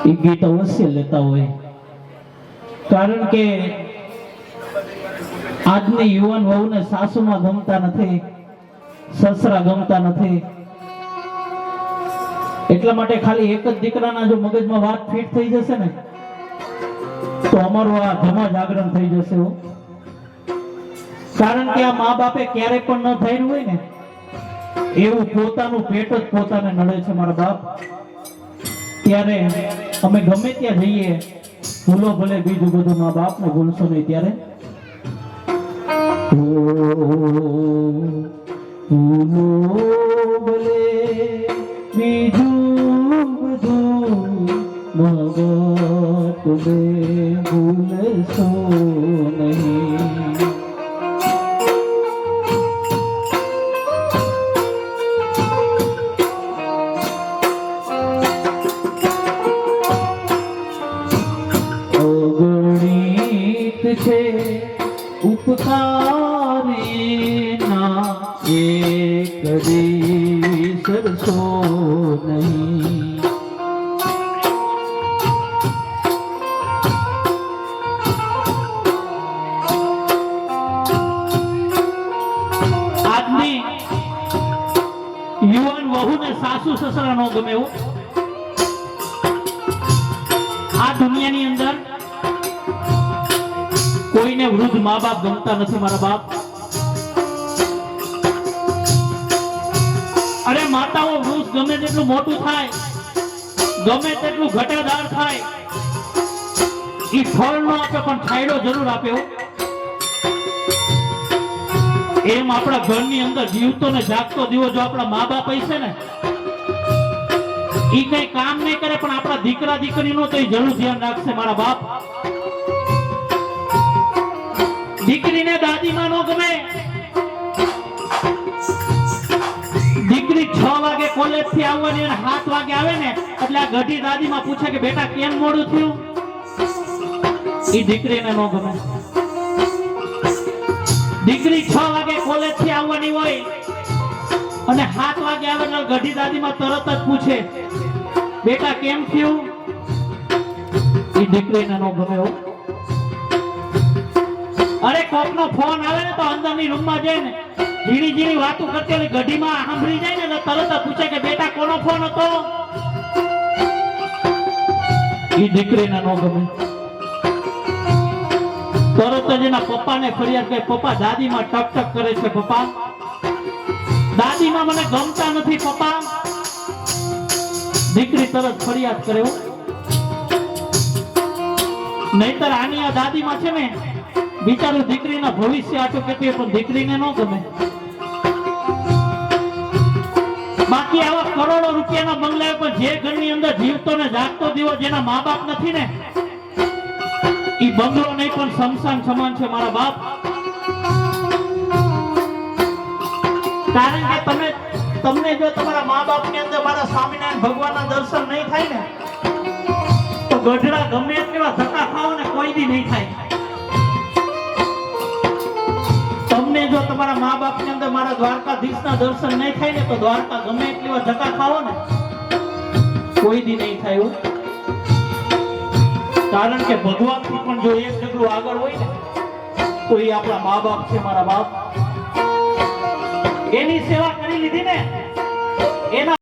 એ ગીત અવશ્ય લેતા હોય, કારણ કે આજની યુવાન વહુને સાસુમાં ગમતા નથી, સસરા ગમતા નથી. એટલા માટે ખાલી એક જ દીકરાના જો મગજમાં વાત ફિટ થઈ જશે ને તો અમારું આ ધમા જાગરણ થઈ જશે. કારણ કે આ મા બાપે ક્યારે પણ ન થયું હોય ને એવું પોતાનું પેટ જ પોતાને નડે છે મારા બાપ. ત્યારે અમે ગમે ત્યાં જઈએ, ભૂલો ભલે બીજું બધું, મા બાપ ને ભૂલશો નહીં. ત્યારે ભૂલો ભલે બીજું બધું, મા બાપ ને ભૂલશો નહીં. છે ઉપકારી ના એક સરસો નહીં. આજની યુવાન વહુને સાસુ સસરા નો ગમે એવું. આ દુનિયાની અંદર કોઈને વૃદ્ધ મા બાપ ગમતા નથી મારા બાપ. અરે માતાઓ વૃદ્ધ ગમે તેટલું મોટું થાય, ગમે તેટલું ઘટાદાર થાય, એ ફળ નો આપે પણ છાયડો જરૂર આપે. એમ આપણા ઘરની અંદર જીવતો ને જાગતો દીવો જો આપણા મા બાપ હશે ને, એ કઈ કામ નહીં કરે પણ આપણા દીકરા દીકરીનું તો જરૂર ધ્યાન રાખશે મારા બાપ. દીકરીને દાદીમાં નો ગમે. દીકરી 6 વાગે કોલેજ થી આવવાની અને 7 વાગે આવે ને એટલે આ ગઢી દાદીમાં પૂછે કે બેટા કેમ મોડું થયું. એ દીકરીને નો ગમે. દીકરી 6 વાગે કોલેજ થી આવવાની હોય અને 7 વાગે આવે એટલે ગઢી દાદીમાં તરત જ પૂછે બેટા કેમ થયું. એ દીકરીને નો ગમે. અરે કોકનો ફોન આવે ને તો અંદરની રૂમમાં જઈને ઝીણી ઝીણી વાતો કરતી ઓલી ગઢીમાં સાંભળી જાય ને તો તરત જ પૂછે કે બેટા કોનો ફોન હતો. એ દીકરીને નો ગમે. તરત જ એના પપ્પાને ફરિયાદ કરે, પપ્પા દાદીમાં ટક ટક કરે છે, પપ્પા દાદીમાં મને ગમતા નથી પપ્પા. દીકરી તરત ફરિયાદ કરે. નહીતર આની આ દાદીમાં છે ને બિચારું દીકરીના ભવિષ્ય આટલું કેટલું પણ દીકરીને ન ગમે. બાકી આવા કરોડો રૂપિયાના બંગલા પણ જે ઘરની અંદર જીવતો ને જાગતો દીવો જેના મા બાપ નથી ને, એ બંગલો નહીં પણ શમશાન સમાન છે મારા બાપ. કારણ કે તમને જો તમારા મા બાપ ની અંદર મારા સ્વામિનારાયણ ભગવાનના દર્શન નહીં થાય ને તો ગઢડા ગમે એટલા ધક્કા ખાઓ ને કોઈ દી નહીં થાય. જો તમારા મા બાપ ની અંદર મારા દ્વારકાધીશના દર્શન નહીં થાય ને તો દ્વારકા ગમે એટલી વાર ધક્કા ખાવો ને કોઈ દી નહીં થાય. કારણ કે ભગવાન થી પણ જો એક ડગલું આગળ હોય ને તો એ આપણા મા બાપ છે મારા બાપ. એની સેવા કરી લીધી ને એના